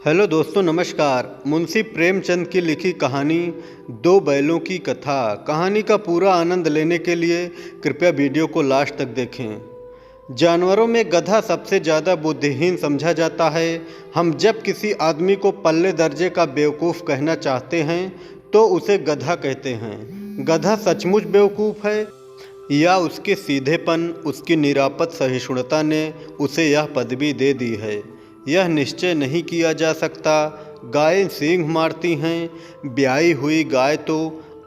Hello दोस्तों, नमस्कार। मुंशी प्रेमचंद की लिखी कहानी दो बैलों की कथा। कहानी का पूरा आनंद लेने के लिए कृपया वीडियो को लास्ट तक देखें। जानवरों में गधा सबसे ज़्यादा बुद्धिहीन समझा जाता है। हम जब किसी आदमी को पल्ले दर्जे का बेवकूफ़ कहना चाहते हैं तो उसे गधा कहते हैं। गधा सचमुच बेवकूफ़ है या उसके सीधेपन, उसकी निरापद सहिष्णुता ने उसे यह पदवी दे दी है, यह निश्चय नहीं किया जा सकता। गायें सींग मारती हैं, ब्याई हुई गाय तो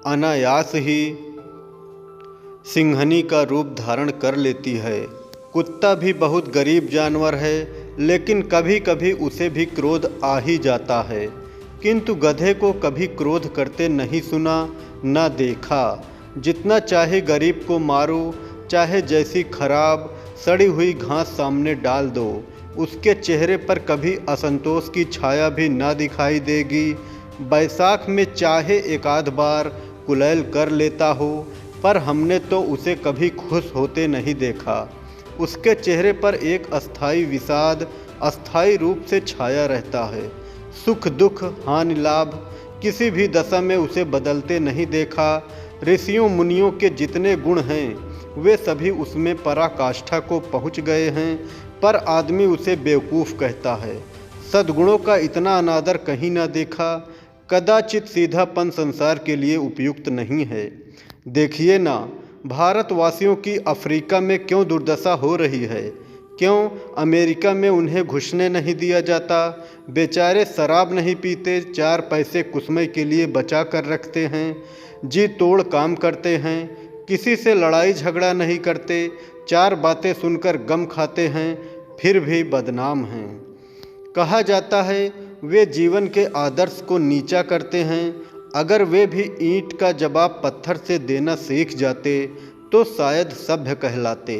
अनायास ही सिंहनी का रूप धारण कर लेती है। कुत्ता भी बहुत गरीब जानवर है, लेकिन कभी कभी उसे भी क्रोध आ ही जाता है। किंतु गधे को कभी क्रोध करते नहीं सुना, न देखा। जितना चाहे गरीब को मारो, चाहे जैसी खराब सड़ी हुई घास सामने डाल दो, उसके चेहरे पर कभी असंतोष की छाया भी ना दिखाई देगी। बैसाख में चाहे एक आध बार कुलैल कर लेता हो, पर हमने तो उसे कभी खुश होते नहीं देखा। उसके चेहरे पर एक अस्थाई विषाद अस्थाई रूप से छाया रहता है। सुख दुख हानि लाभ किसी भी दशा में उसे बदलते नहीं देखा। ऋषियों मुनियों के जितने गुण हैं वे सभी उसमें पराकाष्ठा को पहुँच गए हैं, पर आदमी उसे बेवकूफ़ कहता है। सद्गुणों का इतना अनादर कहीं ना देखा। कदाचित सीधापन संसार के लिए उपयुक्त नहीं है। देखिए ना, भारतवासियों की अफ्रीका में क्यों दुर्दशा हो रही है। क्यों अमेरिका में उन्हें घुसने नहीं दिया जाता। बेचारे शराब नहीं पीते, 4 पैसे कुसमय के लिए बचा कर रखते हैं। जी तोड़ काम करते हैं, किसी से लड़ाई झगड़ा नहीं करते, 4 बातें सुनकर गम खाते हैं, फिर भी बदनाम हैं। कहा जाता है वे जीवन के आदर्श को नीचा करते हैं। अगर वे भी ईंट का जवाब पत्थर से देना सीख जाते तो शायद सभ्य कहलाते।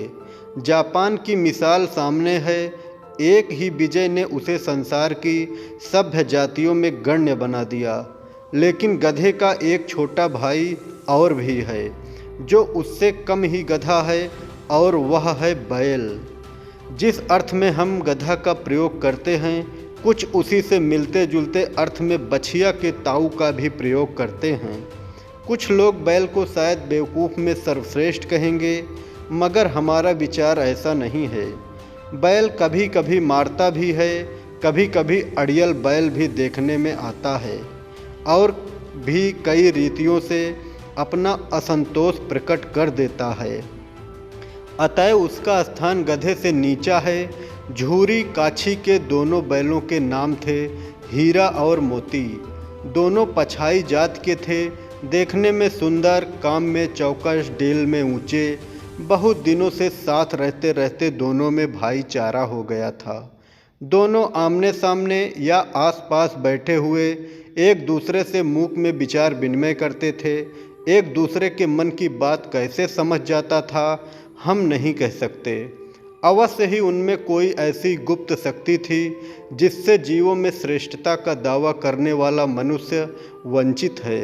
जापान की मिसाल सामने है। एक ही विजय ने उसे संसार की सभ्य जातियों में गण्य बना दिया। लेकिन गधे का एक छोटा भाई और भी है जो उससे कम ही गधा है, और वह है बैल। जिस अर्थ में हम गधा का प्रयोग करते हैं, कुछ उसी से मिलते जुलते अर्थ में बछिया के ताऊ का भी प्रयोग करते हैं। कुछ लोग बैल को शायद बेवकूफ़ में सर्वश्रेष्ठ कहेंगे, मगर हमारा विचार ऐसा नहीं है। बैल कभी कभी मारता भी है, कभी कभी अड़ियल बैल भी देखने में आता है, और भी कई रीतियों से अपना असंतोष प्रकट कर देता है। अतएव उसका स्थान गधे से नीचा है। झूरी काछी के दोनों बैलों के नाम थे हीरा और मोती। दोनों पछाई जात के थे, देखने में सुंदर, काम में चौकस, डील में ऊंचे। बहुत दिनों से साथ रहते रहते दोनों में भाईचारा हो गया था। दोनों आमने सामने या आसपास बैठे हुए एक दूसरे से मूक में विचार विनिमय करते थे। एक दूसरे के मन की बात कैसे समझ जाता था हम नहीं कह सकते। अवश्य ही उनमें कोई ऐसी गुप्त शक्ति थी जिससे जीवों में श्रेष्ठता का दावा करने वाला मनुष्य वंचित है।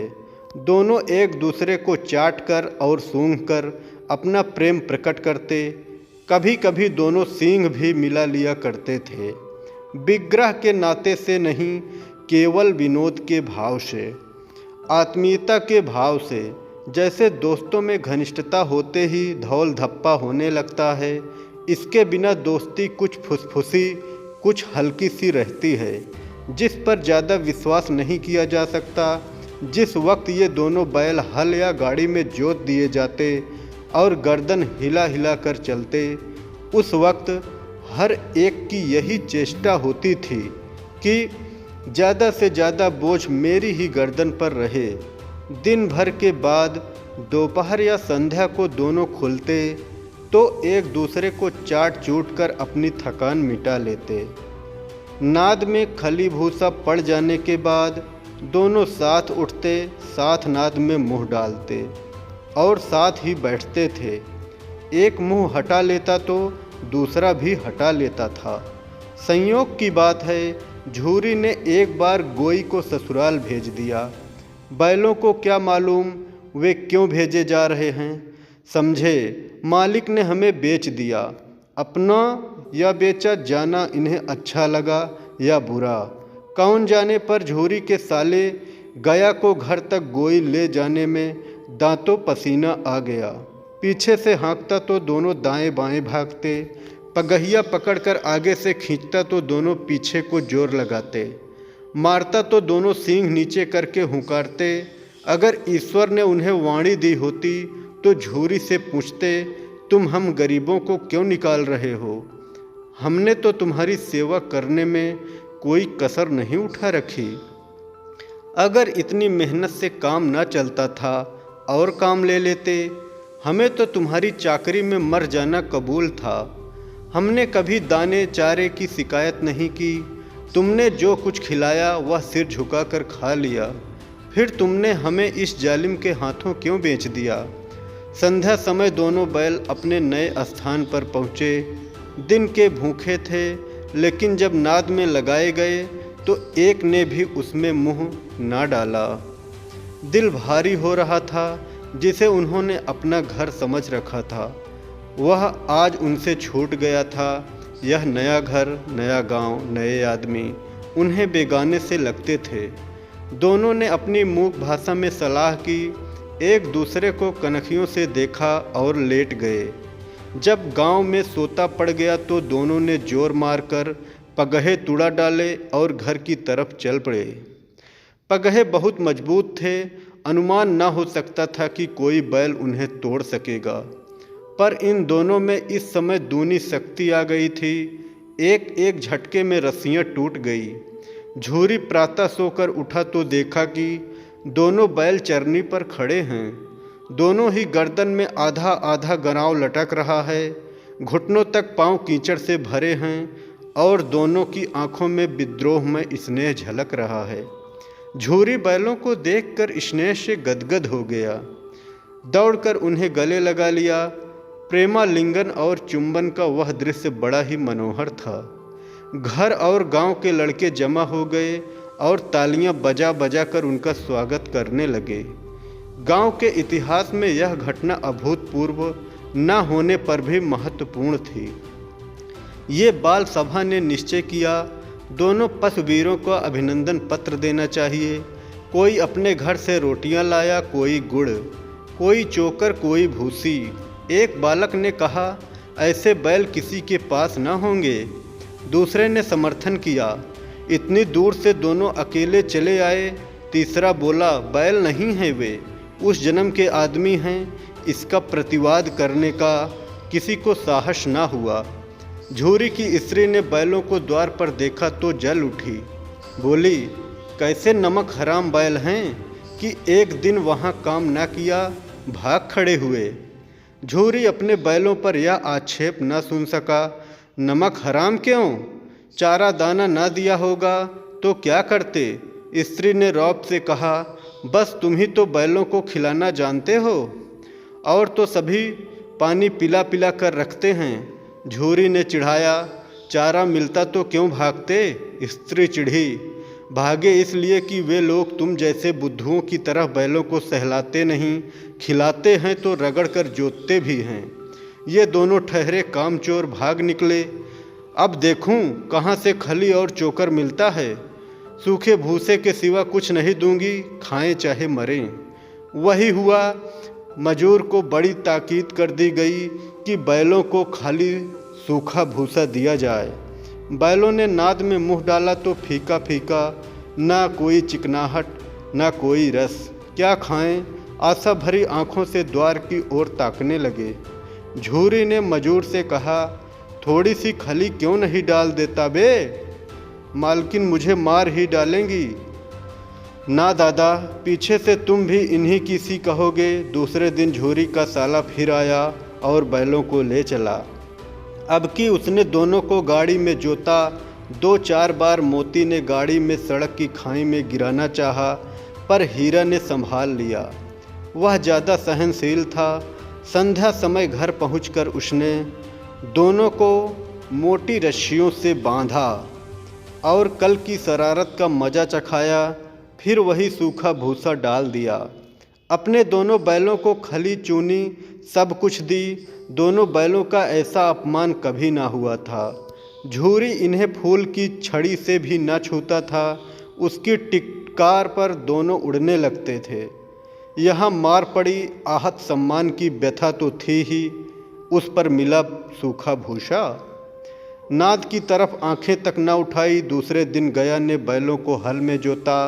दोनों एक दूसरे को चाट कर और सूंघ कर अपना प्रेम प्रकट करते। कभी कभी दोनों सींग भी मिला लिया करते थे, विग्रह के नाते से नहीं, केवल विनोद के भाव से, आत्मीयता के भाव से। जैसे दोस्तों में घनिष्ठता होते ही धौल धप्पा होने लगता है, इसके बिना दोस्ती कुछ फुसफुसी, कुछ हल्की सी रहती है, जिस पर ज़्यादा विश्वास नहीं किया जा सकता। जिस वक्त ये दोनों बैल हल या गाड़ी में जोत दिए जाते और गर्दन हिला हिला कर चलते, उस वक्त हर एक की यही चेष्टा होती थी कि ज़्यादा से ज़्यादा बोझ मेरी ही गर्दन पर रहे। दिन भर के बाद दोपहर या संध्या को दोनों खुलते तो एक दूसरे को चाट चूट कर अपनी थकान मिटा लेते। नाद में खली भूसा पड़ जाने के बाद दोनों साथ उठते, साथ नाद में मुंह डालते और साथ ही बैठते थे। एक मुंह हटा लेता तो दूसरा भी हटा लेता था। संयोग की बात है, झूरी ने एक बार गोई को ससुराल भेज दिया। बैलों को क्या मालूम वे क्यों भेजे जा रहे हैं। समझे मालिक ने हमें बेच दिया। अपना या बेचा जाना इन्हें अच्छा लगा या बुरा, कौन जाने पर झूरी के साले गया को घर तक गोई ले जाने में दांतों पसीना आ गया। पीछे से हाँकता तो दोनों दाएं बाएं भागते, पगहिया पकड़कर आगे से खींचता तो दोनों पीछे को जोर लगाते, मारता तो दोनों सींग नीचे करके हुंकारते। अगर ईश्वर ने उन्हें वाणी दी होती तो झूरी से पूछते, तुम हम गरीबों को क्यों निकाल रहे हो? हमने तो तुम्हारी सेवा करने में कोई कसर नहीं उठा रखी। अगर इतनी मेहनत से काम ना चलता था और काम ले लेते, हमें तो तुम्हारी चाकरी में मर जाना कबूल था। हमने कभी दाने चारे की शिकायत नहीं की, तुमने जो कुछ खिलाया वह सिर झुकाकर खा लिया। फिर तुमने हमें इस जालिम के हाथों क्यों बेच दिया? संध्या समय दोनों बैल अपने नए स्थान पर पहुँचे। दिन के भूखे थे, लेकिन जब नाद में लगाए गए तो एक ने भी उसमें मुंह ना डाला। दिल भारी हो रहा था। जिसे उन्होंने अपना घर समझ रखा था वह आज उनसे छूट गया था। यह नया घर, नया गांव, नए आदमी उन्हें बेगाने से लगते थे। दोनों ने अपनी मूक भाषा में सलाह की, एक दूसरे को कनखियों से देखा और लेट गए। जब गांव में सोता पड़ गया तो दोनों ने जोर मारकर पगहे तुड़ा डाले और घर की तरफ चल पड़े। पगहे बहुत मजबूत थे, अनुमान न हो सकता था कि कोई बैल उन्हें तोड़ सकेगा, पर इन दोनों में इस समय दूनी शक्ति आ गई थी। एक एक झटके में रस्सियां टूट गई। झूरी प्रातः सोकर उठा तो देखा कि दोनों बैल चरनी पर खड़े हैं। दोनों ही गर्दन में आधा आधा गराव लटक रहा है, घुटनों तक पांव कीचड़ से भरे हैं और दोनों की आंखों में विद्रोह में स्नेह झलक रहा है। झूरी बैलों को देखकर स्नेह से गदगद हो गया, दौड़कर उन्हें गले लगा लिया। प्रेमालिंगन और चुंबन का वह दृश्य बड़ा ही मनोहर था। घर और गांव के लड़के जमा हो गए और तालियां बजा बजा कर उनका स्वागत करने लगे। गांव के इतिहास में यह घटना अभूतपूर्व न होने पर भी महत्वपूर्ण थी। ये बाल सभा ने निश्चय किया, दोनों पशुवीरों को अभिनंदन पत्र देना चाहिए। कोई अपने घर से रोटियां लाया, कोई गुड़, कोई चोकर, कोई भूसी। एक बालक ने कहा, ऐसे बैल किसी के पास न होंगे। दूसरे ने समर्थन किया, इतनी दूर से दोनों अकेले चले आए। तीसरा बोला, बैल नहीं हैं वे, उस जन्म के आदमी हैं। इसका प्रतिवाद करने का किसी को साहस ना हुआ। झूरी की स्त्री ने बैलों को द्वार पर देखा तो जल उठी, बोली, कैसे नमक हराम बैल हैं कि एक दिन वहाँ काम ना किया, भाग खड़े हुए। झूरी अपने बैलों पर यह आक्षेप न सुन सका। नमक हराम क्यों? चारा दाना ना दिया होगा तो क्या करते? स्त्री ने रौब से कहा, बस तुम ही तो बैलों को खिलाना जानते हो, और तो सभी पानी पिला पिला कर रखते हैं। झूरी ने चिढ़ाया, चारा मिलता तो क्यों भागते? स्त्री चिढ़ी, भागे इसलिए कि वे लोग तुम जैसे बुद्धुओं की तरह बैलों को सहलाते नहीं, खिलाते हैं तो रगड़ कर जोतते भी हैं। ये दोनों ठहरे कामचोर भाग निकले। अब देखूं कहाँ से खली और चोकर मिलता है। सूखे भूसे के सिवा कुछ नहीं दूंगी, खाएं चाहे मरें। वही हुआ। मजूर को बड़ी ताकीद कर दी गई कि बैलों को खाली सूखा भूसा दिया जाए। बैलों ने नाद में मुंह डाला तो फीका फीका, ना कोई चिकनाहट ना कोई रस। क्या खाएं? आशा भरी आंखों से द्वार की ओर ताकने लगे। झूरी ने मजूर से कहा, थोड़ी सी खली क्यों नहीं डाल देता बे? मालकिन मुझे मार ही डालेंगी। ना दादा, पीछे से तुम भी इन्हीं की सी कहोगे। दूसरे दिन झूरी का साला फिर आया और बैलों को ले चला। अब की उसने दोनों को गाड़ी में जोता। 2-4 बार मोती ने गाड़ी में सड़क की खाई में गिराना चाहा, पर हीरा ने संभाल लिया। वह ज़्यादा सहनशील था। संध्या समय घर पहुंचकर उसने दोनों को मोटी रस्सियों से बांधा और कल की शरारत का मज़ा चखाया। फिर वही सूखा भूसा डाल दिया। अपने दोनों बैलों को खली चूनी सब कुछ दी। दोनों बैलों का ऐसा अपमान कभी ना हुआ था। झूरी इन्हें फूल की छड़ी से भी न छूता था। उसकी टिटकार पर दोनों उड़ने लगते थे। यहाँ मार पड़ी आहत सम्मान की व्यथा तो थी ही, उस पर मिला सूखा भूसा। नाद की तरफ आंखें तक न उठाई। दूसरे दिन गया ने बैलों को हल में जोता,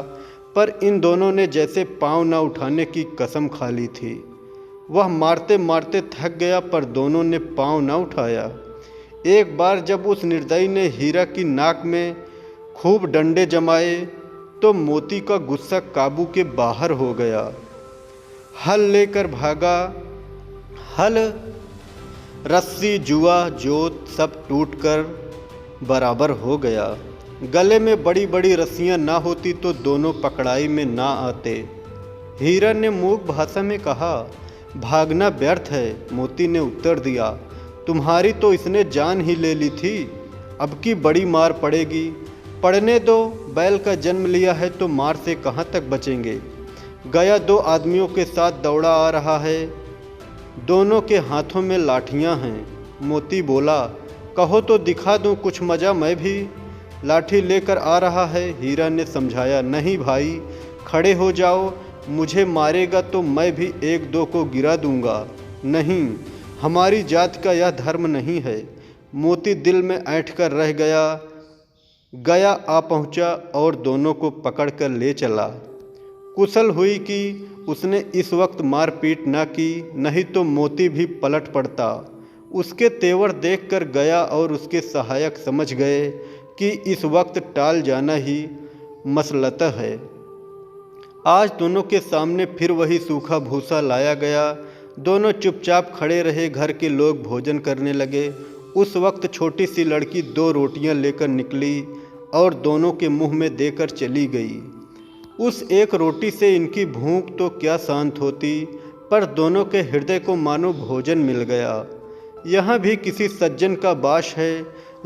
पर इन दोनों ने जैसे पाँव न उठाने की कसम खा ली थी। वह मारते मारते थक गया, पर दोनों ने पाँव न उठाया। एक बार जब उस निर्दयी ने हीरा की नाक में खूब डंडे जमाए तो मोती का गुस्सा काबू के बाहर हो गया। हल लेकर भागा। हल, रस्सी, जुआ, जोत सब टूटकर बराबर हो गया। गले में बड़ी बड़ी रस्सियां ना होती तो दोनों पकड़ाई में ना आते। हीरा ने मूक भाषा में कहा, भागना व्यर्थ है। मोती ने उत्तर दिया, तुम्हारी तो इसने जान ही ले ली थी, अब की बड़ी मार पड़ेगी। पड़ने दो, बैल का जन्म लिया है तो मार से कहाँ तक बचेंगे। गया 2 आदमियों के साथ दौड़ा आ रहा है, दोनों के हाथों में लाठियां हैं। मोती बोला, कहो तो दिखा दूं कुछ मजा मैं भी। लाठी लेकर आ रहा है। हीरा ने समझाया, नहीं भाई, खड़े हो जाओ, मुझे मारेगा तो मैं भी 1-2 को गिरा दूंगा। नहीं, हमारी जात का यह धर्म नहीं है। मोती दिल में ऐंठ कर रह गया। गया आ पहुंचा और दोनों को पकड़कर ले चला। कुशल हुई कि उसने इस वक्त मारपीट न की, नहीं तो मोती भी पलट पड़ता। उसके तेवर देखकर गया और उसके सहायक समझ गए कि इस वक्त टाल जाना ही मसलत है। आज दोनों के सामने फिर वही सूखा भूसा लाया गया। दोनों चुपचाप खड़े रहे। घर के लोग भोजन करने लगे। उस वक्त छोटी सी लड़की 2 रोटियां लेकर निकली और दोनों के मुंह में देकर चली गई। उस एक रोटी से इनकी भूख तो क्या शांत होती, पर दोनों के हृदय को मानो भोजन मिल गया। यहाँ भी किसी सज्जन का बास है।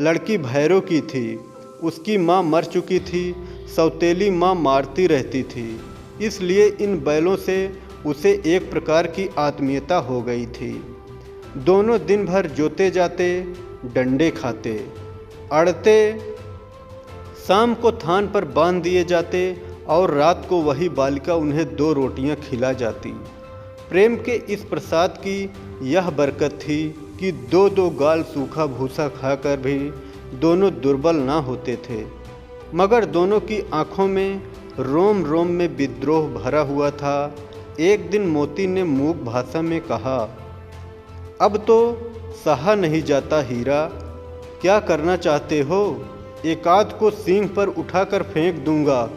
लड़की भैरों की थी। उसकी माँ मर चुकी थी। सौतेली माँ मारती रहती थी, इसलिए इन बैलों से उसे एक प्रकार की आत्मीयता हो गई थी। दोनों दिन भर जोते जाते, डंडे खाते, अड़ते, शाम को थान पर बांध दिए जाते और रात को वही बालिका उन्हें 2 रोटियां खिला जाती। प्रेम के इस प्रसाद की यह बरकत थी कि 2-2 गाल सूखा भूसा खाकर भी दोनों दुर्बल ना होते थे। मगर दोनों की आंखों में रोम रोम में विद्रोह भरा हुआ था। एक दिन मोती ने मूक भाषा में कहा, अब तो सहा नहीं जाता हीरा, क्या करना चाहते हो? एकाध को सींग पर उठाकर फेंक दूंगा,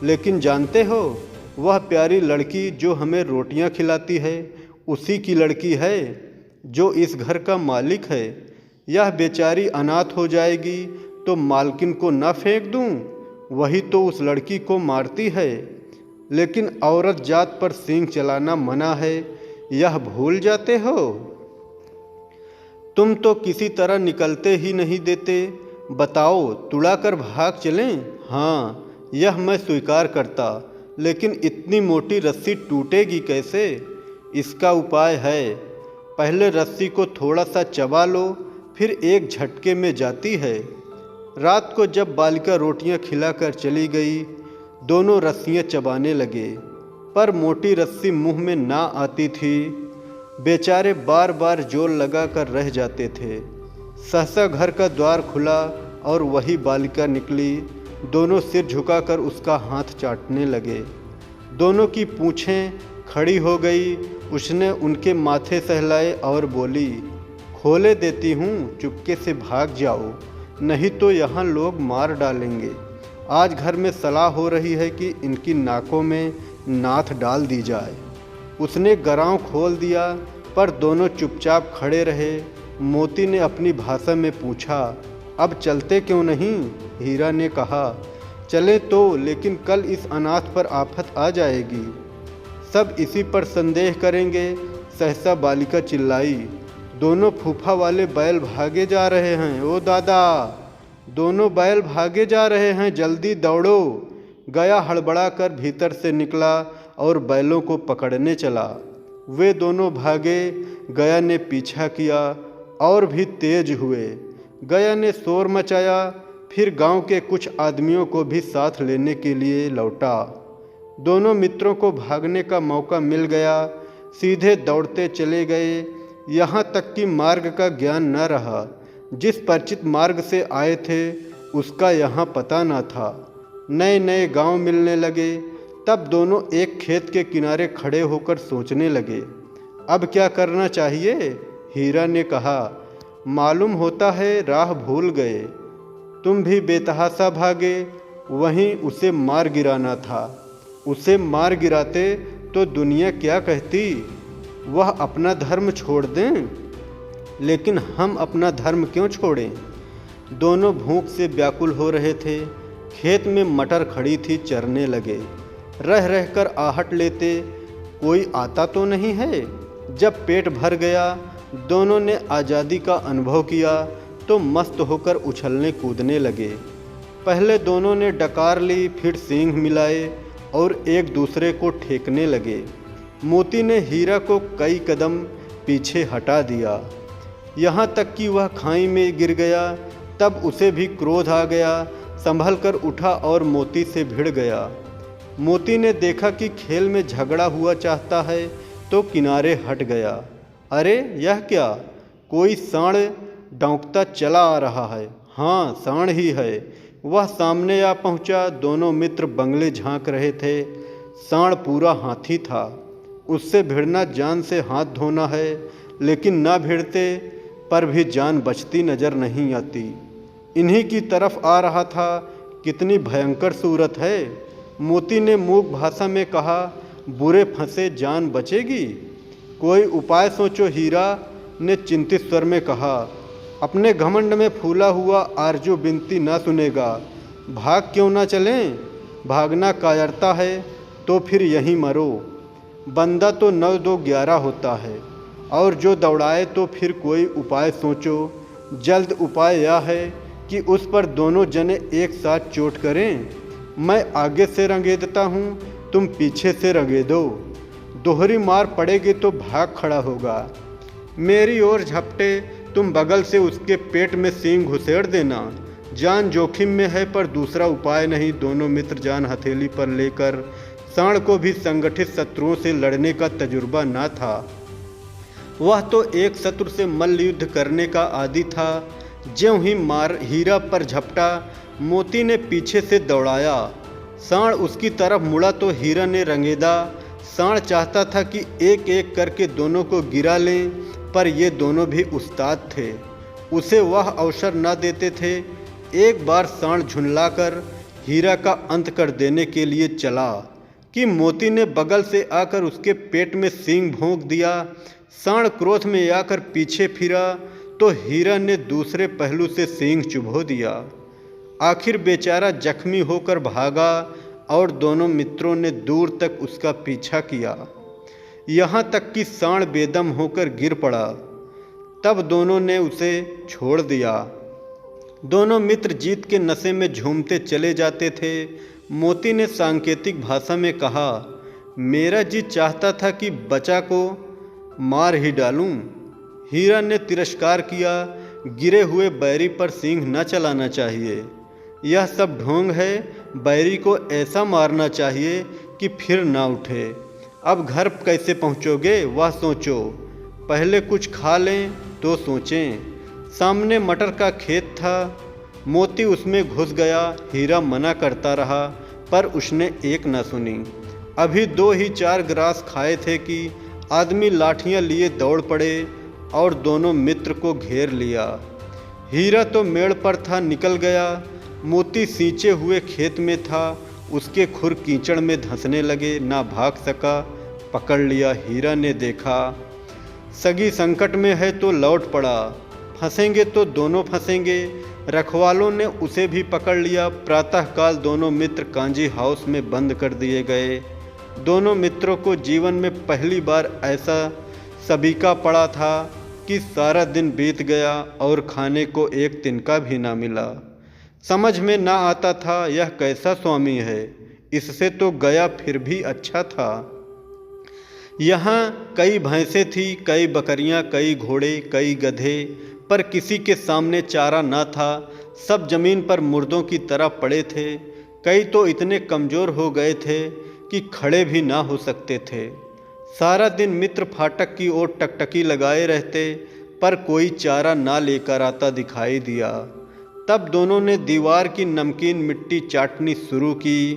लेकिन जानते हो वह प्यारी लड़की जो हमें रोटियां खिलाती है उसी की लड़की है जो इस घर का मालिक है। यह बेचारी अनाथ हो जाएगी तो मालकिन को न फेंक दूं? वही तो उस लड़की को मारती है। लेकिन औरत जात पर सींग चलाना मना है, यह भूल जाते हो? तुम तो किसी तरह निकलते ही नहीं देते। बताओ, तुड़ाकर भाग चलें? हाँ, यह मैं स्वीकार करता, लेकिन इतनी मोटी रस्सी टूटेगी कैसे? इसका उपाय है। पहले रस्सी को थोड़ा सा चबा लो, फिर एक झटके में जाती है। रात को जब बालिका रोटियां खिलाकर चली गई, दोनों रस्सियां चबाने लगे, पर मोटी रस्सी मुंह में ना आती थी। बेचारे बार बार जोर लगा कर रह जाते थे। सहसा घर का द्वार खुला और वही बालिका निकली। दोनों सिर झुकाकर उसका हाथ चाटने लगे। दोनों की पूँछें खड़ी हो गई। उसने उनके माथे सहलाए और बोली, खोले देती हूँ, चुपके से भाग जाओ, नहीं तो यहाँ लोग मार डालेंगे। आज घर में सलाह हो रही है कि इनकी नाकों में नाथ डाल दी जाए। उसने गराव खोल दिया, पर दोनों चुपचाप खड़े रहे। मोती ने अपनी भाषा में पूछा, अब चलते क्यों नहीं? हीरा ने कहा, चले तो, लेकिन कल इस अनाथ पर आफत आ जाएगी, सब इसी पर संदेह करेंगे। सहसा बालिका चिल्लाई, दोनों फूफा वाले बैल भागे जा रहे हैं। ओ दादा, दोनों बैल भागे जा रहे हैं, जल्दी दौड़ो। गया हड़बड़ा कर भीतर से निकला और बैलों को पकड़ने चला। वे दोनों भागे। गया ने पीछा किया और भी तेज हुए। गया ने शोर मचाया, फिर गांव के कुछ आदमियों को भी साथ लेने के लिए लौटा। दोनों मित्रों को भागने का मौका मिल गया, सीधे दौड़ते चले गए। यहाँ तक कि मार्ग का ज्ञान न रहा। जिस परिचित मार्ग से आए थे उसका यहाँ पता न था। नए नए गांव मिलने लगे। तब दोनों एक खेत के किनारे खड़े होकर सोचने लगे, अब क्या करना चाहिए। हीरा ने कहा, मालूम होता है राह भूल गए। तुम भी बेतहाशा भागे, वहीं उसे मार गिराना था। उसे मार गिराते तो दुनिया क्या कहती। वह अपना धर्म छोड़ दें, लेकिन हम अपना धर्म क्यों छोड़ें। दोनों भूख से व्याकुल हो रहे थे। खेत में मटर खड़ी थी, चरने लगे। रह रहकर आहट लेते, कोई आता तो नहीं है। जब पेट भर गया, दोनों ने आज़ादी का अनुभव किया तो मस्त होकर उछलने कूदने लगे। पहले दोनों ने डकार ली, फिर सींग मिलाए और एक दूसरे को ठेकने लगे। मोती ने हीरा को कई कदम पीछे हटा दिया, यहाँ तक कि वह खाई में गिर गया। तब उसे भी क्रोध आ गया, संभल कर उठा और मोती से भिड़ गया। मोती ने देखा कि खेल में झगड़ा हुआ चाहता है तो किनारे हट गया। अरे यह क्या, कोई सांड डौंकता चला आ रहा है। हाँ, सांड ही है। वह सामने आ पहुंचा। दोनों मित्र बंगले झांक रहे थे। सांड पूरा हाथी था। उससे भिड़ना जान से हाथ धोना है, लेकिन ना भिड़ते पर भी जान बचती नजर नहीं आती। इन्हीं की तरफ आ रहा था। कितनी भयंकर सूरत है। मोती ने मूक भाषा में कहा, बुरे फंसे जान बचेगी। कोई उपाय सोचो, हीरा ने चिंतित स्वर में कहा। अपने घमंड में फूला हुआ आरजू विनती ना सुनेगा। भाग क्यों ना चलें। भागना कायरता है तो फिर यहीं मरो। बंदा तो 9 2 11 होता है, और जो दौड़ाए तो फिर कोई उपाय सोचो। जल्द उपाय यह है कि उस पर दोनों जने एक साथ चोट करें। मैं आगे से रंगेदता हूँ, तुम पीछे से रंगेदो। दोहरी मार पड़ेगी तो भाग खड़ा होगा। मेरी ओर झपटे, तुम बगल से उसके पेट में सींग घुसेड़ देना। जान जोखिम में है पर दूसरा उपाय नहीं। दोनों मित्र जान हथेली पर लेकर, सांड को भी संगठित शत्रुओं से लड़ने का तजुर्बा न था। वह तो एक शत्रु से मल्ल युद्ध करने का आदी था। ज्यों ही मार हीरा पर झपटा, मोती ने पीछे से दौड़ाया। सांड उसकी तरफ मुड़ा तो हीरा ने रंगेदा। सांड चाहता था कि एक एक करके दोनों को गिरा लें, पर ये दोनों भी उस्ताद थे, उसे वह अवसर न देते थे। एक बार सांड झुंडलाकर हीरा का अंत कर देने के लिए चला कि मोती ने बगल से आकर उसके पेट में सींग भोंक दिया। सांड क्रोध में आकर पीछे फिरा तो हीरा ने दूसरे पहलू से सींग चुभो दिया। आखिर बेचारा जख्मी होकर भागा और दोनों मित्रों ने दूर तक उसका पीछा किया, यहाँ तक कि सांड बेदम होकर गिर पड़ा। तब दोनों ने उसे छोड़ दिया। दोनों मित्र जीत के नशे में झूमते चले जाते थे। मोती ने सांकेतिक भाषा में कहा, मेरा जी चाहता था कि बचा को मार ही डालूं। हीरा ने तिरस्कार किया, गिरे हुए बैरी पर सींग न चलाना चाहिए। यह सब ढोंग है। बैरी को ऐसा मारना चाहिए कि फिर ना उठे। अब घर कैसे पहुँचोगे वह सोचो। पहले कुछ खा लें तो सोचें। सामने मटर का खेत था। मोती उसमें घुस गया। हीरा मना करता रहा पर उसने एक न सुनी। अभी 2 ही 4 ग्रास खाए थे कि आदमी लाठियां लिए दौड़ पड़े और दोनों मित्र को घेर लिया। हीरा तो मेड़ पर था, निकल गया। मोती सींचे हुए खेत में था। उसके खुर कीचड़ में धंसने लगे, ना भाग सका। पकड़ लिया। हीरा ने देखा सगी संकट में है तो लौट पड़ा। फंसेंगे तो दोनों फंसेंगे। रखवालों ने उसे भी पकड़ लिया। प्रातःकाल दोनों मित्र कांजी हाउस में बंद कर दिए गए। दोनों मित्रों को जीवन में पहली बार ऐसा सबीका पड़ा था कि सारा दिन बीत गया और खाने को एक तिनका भी ना मिला। समझ में ना आता था यह कैसा स्वामी है, इससे तो गया फिर भी अच्छा था। यहाँ कई भैंसें थी, कई बकरियाँ, कई घोड़े, कई गधे, पर किसी के सामने चारा न था। सब जमीन पर मुर्दों की तरह पड़े थे। कई तो इतने कमज़ोर हो गए थे कि खड़े भी ना हो सकते थे। सारा दिन मित्र फाटक की ओर टकटकी लगाए रहते, पर कोई चारा ना लेकर आता दिखाई दिया। तब दोनों ने दीवार की नमकीन मिट्टी चाटनी शुरू की,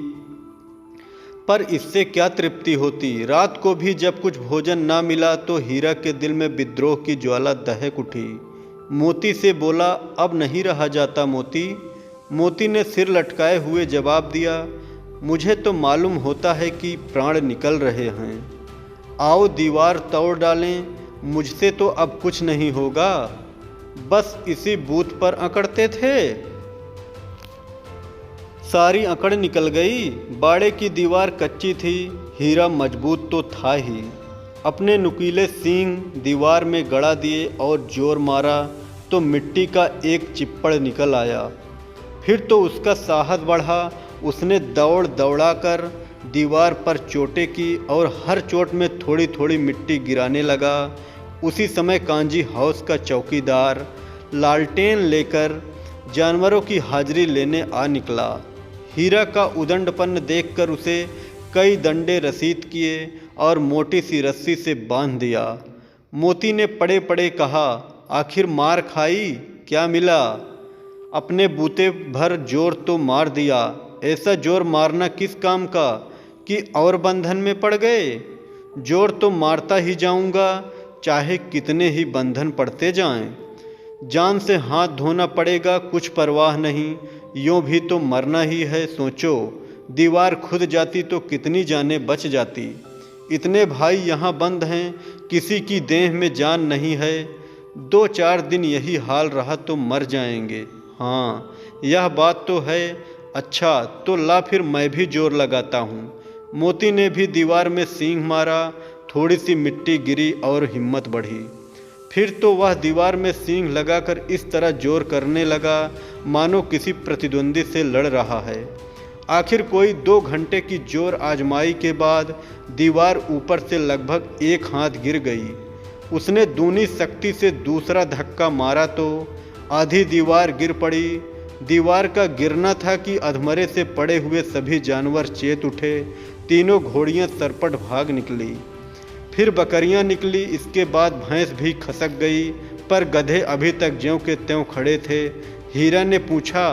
पर इससे क्या तृप्ति होती। रात को भी जब कुछ भोजन ना मिला तो हीरा के दिल में विद्रोह की ज्वाला दहक उठी। मोती से बोला, अब नहीं रहा जाता मोती। मोती ने सिर लटकाए हुए जवाब दिया, मुझे तो मालूम होता है कि प्राण निकल रहे हैं। आओ दीवार तोड़ डालें, मुझसे तो अब कुछ नहीं होगा। बस इसी बूथ पर अकड़ते थे। सारी अकड़ निकल गई। बाड़े की दीवार कच्ची थी, हीरा मजबूत तो था ही। अपने नुकीले सींग दीवार में गड़ा दिए और जोर मारा तो मिट्टी का एक चिप्पड़ निकल आया। फिर तो उसका साहस बढ़ा। उसने दौड़ दौड़ाकर दीवार पर चोटें की और हर चोट में थोड़ी थोड़ी मिट्टी गिराने लगा। उसी समय कांजी हाउस का चौकीदार लालटेन लेकर जानवरों की हाजिरी लेने आ निकला। हीरा का उदंडपन देखकर उसे कई दंडे रसीद किए और मोटी सी रस्सी से बांध दिया। मोती ने पड़े पड़े कहा, आखिर मार खाई, क्या मिला? अपने बूते भर जोर तो मार दिया। ऐसा जोर मारना किस काम का कि और बंधन में पड़ गए? जोर तो मारता ही जाऊंगा, चाहे कितने ही बंधन पड़ते जाएं। जान से हाथ धोना पड़ेगा, कुछ परवाह नहीं, यूँ भी तो मरना ही है। सोचो, दीवार खुद जाती तो कितनी जानें बच जाती। इतने भाई यहाँ बंद हैं, किसी की देह में जान नहीं है। 2-4 दिन यही हाल रहा तो मर जाएंगे। हाँ, यह बात तो है। अच्छा तो ला फिर मैं भी जोर लगाता हूँ। मोती ने भी दीवार में सींग मारा। थोड़ी सी मिट्टी गिरी और हिम्मत बढ़ी। फिर तो वह दीवार में सींग लगाकर इस तरह जोर करने लगा मानो किसी प्रतिद्वंदी से लड़ रहा है। आखिर कोई 2 घंटे की जोर आजमाई के बाद दीवार ऊपर से लगभग 1 हाथ गिर गई। उसने दूनी शक्ति से दूसरा धक्का मारा तो आधी दीवार गिर पड़ी। दीवार का गिरना था कि अधमरे से पड़े हुए सभी जानवर चेत उठे। तीनों घोड़ियां सरपट भाग निकली। फिर बकरियां निकली। इसके बाद भैंस भी खसक गई, पर गधे अभी तक ज्यों के त्यों खड़े थे। हीरा ने पूछा,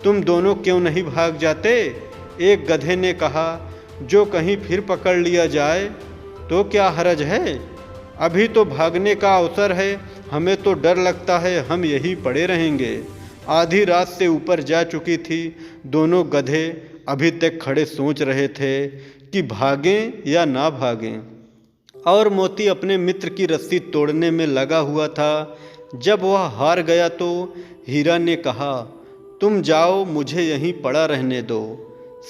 तुम दोनों क्यों नहीं भाग जाते? एक गधे ने कहा, जो कहीं फिर पकड़ लिया जाए तो क्या हरज है? अभी तो भागने का अवसर है, हमें तो डर लगता है हम यहीं पड़े रहेंगे। आधी रात से ऊपर जा चुकी थी। दोनों गधे अभी तक खड़े सोच रहे थे कि भागें या ना भागें। और मोती अपने मित्र की रस्सी तोड़ने में लगा हुआ था। जब वह हार गया तो हीरा ने कहा, तुम जाओ, मुझे यहीं पड़ा रहने दो,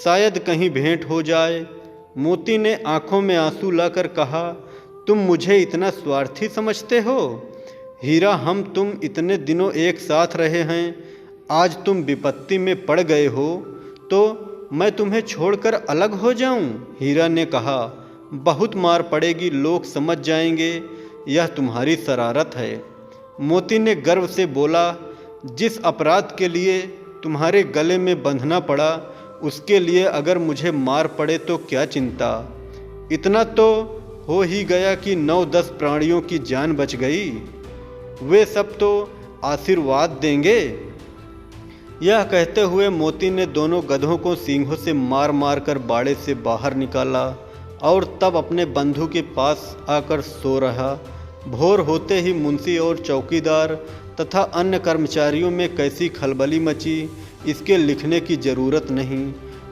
शायद कहीं भेंट हो जाए। मोती ने आंखों में आंसू लाकर कहा, तुम मुझे इतना स्वार्थी समझते हो? हीरा, हम तुम इतने दिनों एक साथ रहे हैं, आज तुम विपत्ति में पड़ गए हो तो मैं तुम्हें छोड़कर अलग हो जाऊं? हीरा ने कहा, बहुत मार पड़ेगी, लोग समझ जाएंगे यह तुम्हारी शरारत है। मोती ने गर्व से बोला, जिस अपराध के लिए तुम्हारे गले में बंधना पड़ा उसके लिए अगर मुझे मार पड़े तो क्या चिंता। इतना तो हो ही गया कि 9-10 प्राणियों की जान बच गई, वे सब तो आशीर्वाद देंगे। यह कहते हुए मोती ने दोनों गधों को सींगों से मार मार कर बाड़े से बाहर निकाला और तब अपने बंधु के पास आकर सो रहा। भोर होते ही मुंशी और चौकीदार तथा अन्य कर्मचारियों में कैसी खलबली मची, इसके लिखने की ज़रूरत नहीं।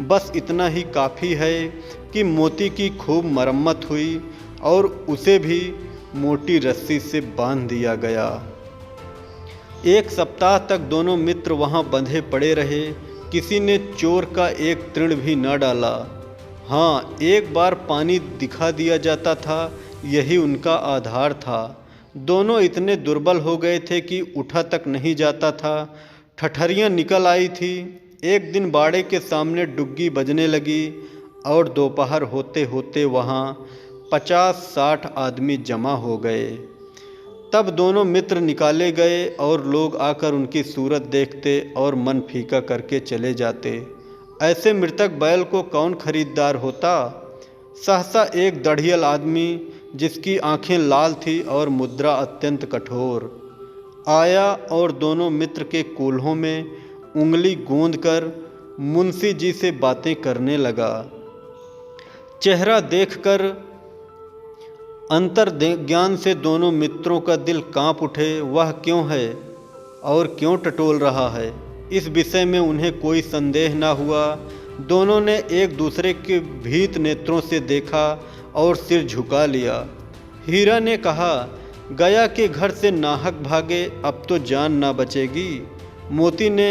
बस इतना ही काफ़ी है कि मोती की खूब मरम्मत हुई और उसे भी मोटी रस्सी से बांध दिया गया। 1 सप्ताह तक दोनों मित्र वहाँ बंधे पड़े रहे। किसी ने चोर का एक तृण भी न डाला। हाँ, एक बार पानी दिखा दिया जाता था, यही उनका आधार था। दोनों इतने दुर्बल हो गए थे कि उठा तक नहीं जाता था। ठठरियाँ निकल आई थी। एक दिन बाड़े के सामने डुग्गी बजने लगी और दोपहर होते होते वहाँ 50-60 आदमी जमा हो गए। तब दोनों मित्र निकाले गए और लोग आकर उनकी सूरत देखते और मन फीका करके चले जाते। ऐसे मृतक बैल को कौन खरीददार होता। सहसा एक दढ़ियल आदमी, जिसकी आंखें लाल थी और मुद्रा अत्यंत कठोर, आया और दोनों मित्र के कूल्हों में उंगली गूंदकर मुंशी जी से बातें करने लगा। चेहरा देखकर अंतर्ज्ञान से दोनों मित्रों का दिल कांप उठे। वह क्यों है और क्यों टटोल रहा है, इस विषय में उन्हें कोई संदेह न हुआ। दोनों ने एक दूसरे के भीत नेत्रों से देखा और सिर झुका लिया। हीरा ने कहा, गया के घर से नाहक भागे, अब तो जान ना बचेगी। मोती ने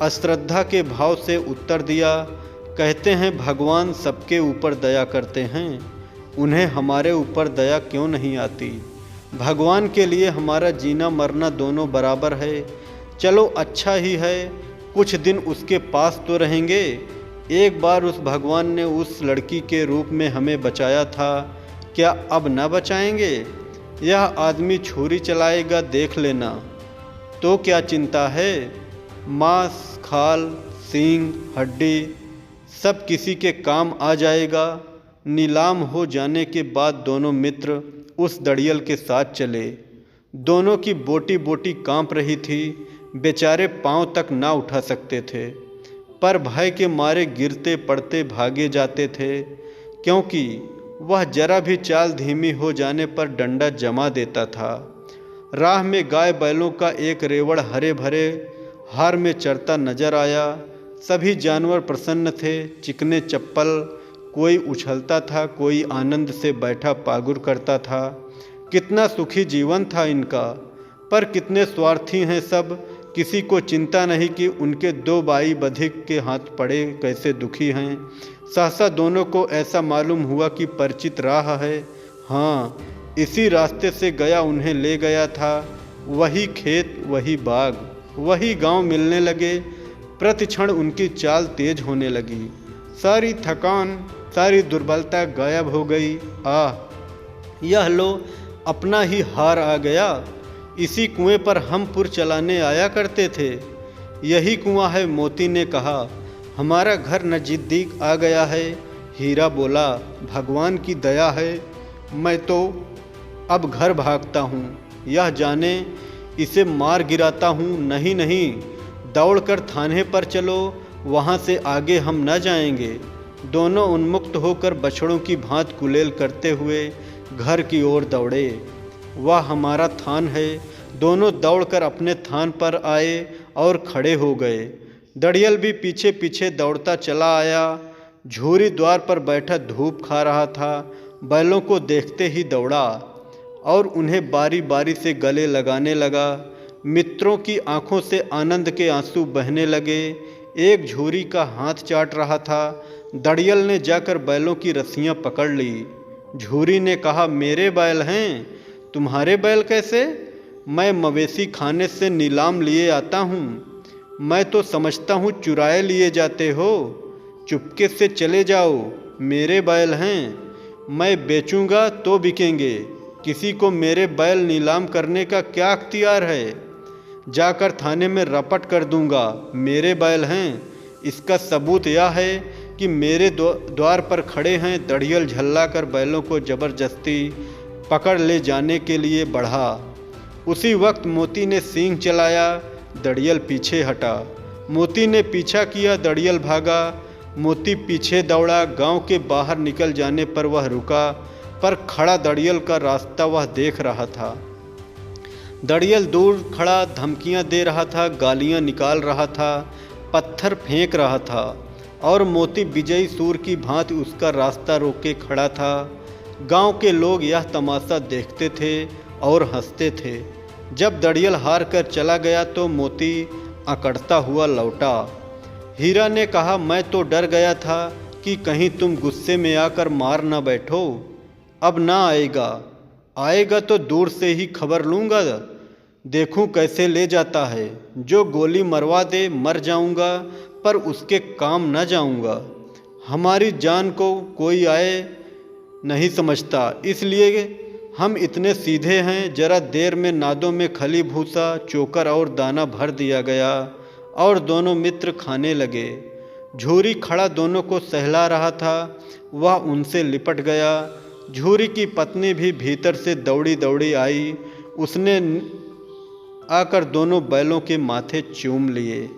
अश्रद्धा के भाव से उत्तर दिया, कहते हैं भगवान सबके ऊपर दया करते हैं, उन्हें हमारे ऊपर दया क्यों नहीं आती। भगवान के लिए हमारा जीना मरना दोनों बराबर है। चलो अच्छा ही है, कुछ दिन उसके पास तो रहेंगे। एक बार उस भगवान ने उस लड़की के रूप में हमें बचाया था, क्या अब न बचाएंगे। यह आदमी छुरी चलाएगा, देख लेना। तो क्या चिंता है, मांस, खाल, सींग, हड्डी सब किसी के काम आ जाएगा। नीलाम हो जाने के बाद दोनों मित्र उस दड़ियल के साथ चले। दोनों की बोटी बोटी कांप रही थी, बेचारे पांव तक ना उठा सकते थे, पर भय के मारे गिरते पड़ते भागे जाते थे, क्योंकि वह जरा भी चाल धीमी हो जाने पर डंडा जमा देता था। राह में गाय बैलों का एक रेवड़ हरे भरे हार में चरता नजर आया। सभी जानवर प्रसन्न थे, चिकने चप्पल, कोई उछलता था, कोई आनंद से बैठा पागुर करता था। कितना सुखी जीवन था इनका, पर कितने स्वार्थी हैं सब। किसी को चिंता नहीं कि उनके दो बाई बधिक के हाथ पड़े कैसे दुखी हैं। सहसा दोनों को ऐसा मालूम हुआ कि परिचित राह है। हाँ, इसी रास्ते से गया उन्हें ले गया था। वही खेत, वही बाग, वही गांव मिलने लगे। प्रतिक्षण उनकी चाल तेज होने लगी। सारी थकान, सारी दुर्बलता गायब हो गई। यह लो, अपना ही हार आ गया। इसी कुएं पर हम पुर चलाने आया करते थे। यही कुआं है, मोती ने कहा। हमारा घर नज़दीक आ गया है। हीरा बोला, भगवान की दया है, मैं तो अब घर भागता हूँ। यह जाने इसे मार गिराता हूँ। नहीं नहीं, दौड़कर थाने पर चलो, वहाँ से आगे हम न जाएंगे। दोनों उन्मुक्त होकर बछड़ों की भांत कुलेल करते हुए घर की ओर दौड़े। वह हमारा थान है। दोनों दौड़कर अपने थान पर आए और खड़े हो गए। दड़ियल भी पीछे पीछे दौड़ता चला आया। झूरी द्वार पर बैठा धूप खा रहा था। बैलों को देखते ही दौड़ा और उन्हें बारी बारी से गले लगाने लगा। मित्रों की आंखों से आनंद के आंसू बहने लगे। एक झूरी का हाथ चाट रहा था। दड़ियल ने जाकर बैलों की रस्सियां पकड़ ली। झूरी ने कहा, मेरे बैल हैं, तुम्हारे बैल कैसे। मैं मवेशी खाने से नीलाम लिए आता हूँ। मैं तो समझता हूँ चुराए लिए जाते हो। चुपके से चले जाओ, मेरे बैल हैं, मैं बेचूंगा तो बिकेंगे। किसी को मेरे बैल नीलाम करने का क्या अख्तियार है। जाकर थाने में रपट कर दूंगा, मेरे बैल हैं। इसका सबूत यह है कि मेरे द्वार पर खड़े हैं। दड़ियल झल्लाकर बैलों को जबरदस्ती पकड़ ले जाने के लिए बढ़ा। उसी वक्त मोती ने सींग चलाया। दड़ियल पीछे हटा। मोती ने पीछा किया। दड़ियल भागा। मोती पीछे दौड़ा। गांव के बाहर निकल जाने पर वह रुका, पर खड़ा दड़ियल का रास्ता वह देख रहा था। दड़ियल दूर खड़ा धमकियां दे रहा था, गालियां निकाल रहा था, पत्थर फेंक रहा था, और मोती विजयी सूर की भांति उसका रास्ता रोके खड़ा था। गांव के लोग यह तमाशा देखते थे और हंसते थे। जब दड़ियल हार कर चला गया तो मोती अकड़ता हुआ लौटा। हीरा ने कहा, मैं तो डर गया था कि कहीं तुम गुस्से में आकर मार न बैठो। अब ना आएगा, आएगा तो दूर से ही खबर लूँगा, देखूं कैसे ले जाता है। जो गोली मरवा दे मर जाऊंगा, पर उसके काम न जाऊंगा। हमारी जान को कोई आए नहीं समझता, इसलिए हम इतने सीधे हैं। जरा देर में नादों में खली भूसा, चोकर और दाना भर दिया गया और दोनों मित्र खाने लगे। झूरी खड़ा दोनों को सहला रहा था, वह उनसे लिपट गया। झूरी की पत्नी भी भीतर से दौड़ी दौड़ी आई, उसने आकर दोनों बैलों के माथे चूम लिए।